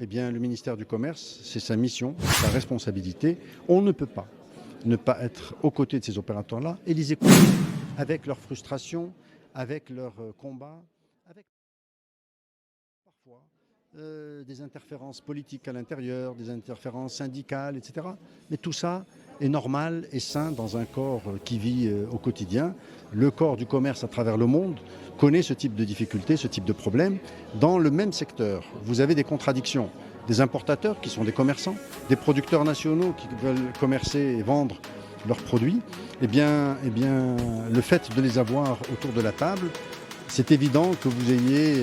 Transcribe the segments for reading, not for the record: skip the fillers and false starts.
Eh bien, le ministère du Commerce, c'est sa mission, sa responsabilité. On ne peut pas ne pas être aux côtés de ces opérateurs-là et les écouter avec leurs frustrations, avec leurs combats, avec parfois des interférences politiques à l'intérieur, des interférences syndicales, etc. Mais tout ça est normal et sain dans un corps qui vit au quotidien. Le corps du commerce à travers le monde connaît ce type de difficultés, ce type de problèmes. Dans le même secteur, vous avez des contradictions. Des importateurs qui sont des commerçants, des producteurs nationaux qui veulent commercer et vendre leurs produits. Le fait de les avoir autour de la table, c'est évident que vous ayez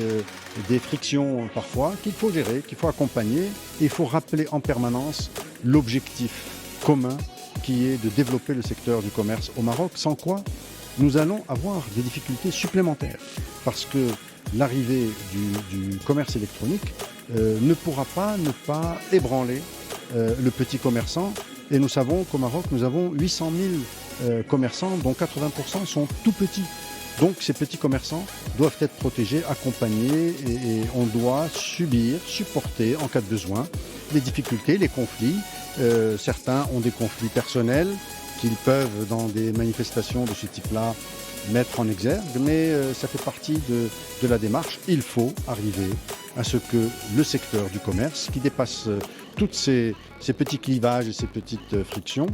des frictions parfois qu'il faut gérer, qu'il faut accompagner. Et il faut rappeler en permanence l'objectif commun qui est de développer le secteur du commerce au Maroc, sans quoi nous allons avoir des difficultés supplémentaires. Parce que l'arrivée du commerce électronique ne pourra pas ne pas ébranler le petit commerçant. Et nous savons qu'au Maroc, nous avons 800 000 commerçants, dont 80% sont tout petits. Donc ces petits commerçants doivent être protégés, accompagnés et on doit supporter en cas de besoin les difficultés, les conflits. Certains ont des conflits personnels qu'ils peuvent, dans des manifestations de ce type-là, mettre en exergue, mais ça fait partie de la démarche. Il faut arriver à ce que le secteur du commerce, qui dépasse tous ces petits clivages et ces petites frictions,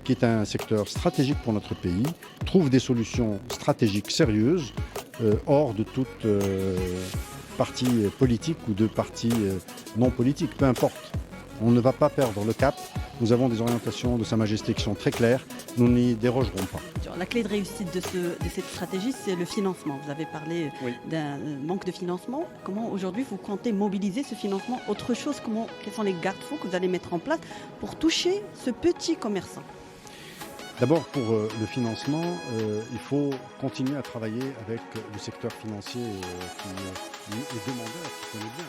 qui est un secteur stratégique pour notre pays, trouve des solutions stratégiques sérieuses, hors de toute parti politique ou de parti non politique, peu importe. On ne va pas perdre le cap. Nous avons des orientations de Sa Majesté qui sont très claires. Nous n'y dérogerons pas. La clé de réussite de cette stratégie, c'est le financement. Vous avez parlé d'un manque de financement. Comment aujourd'hui vous comptez mobiliser ce financement? Autre chose, quels sont les garde-fous que vous allez mettre en place pour toucher ce petit commerçant? D'abord, pour le financement, il faut continuer à travailler avec le secteur financier qui est demandeur, qui connaît bien.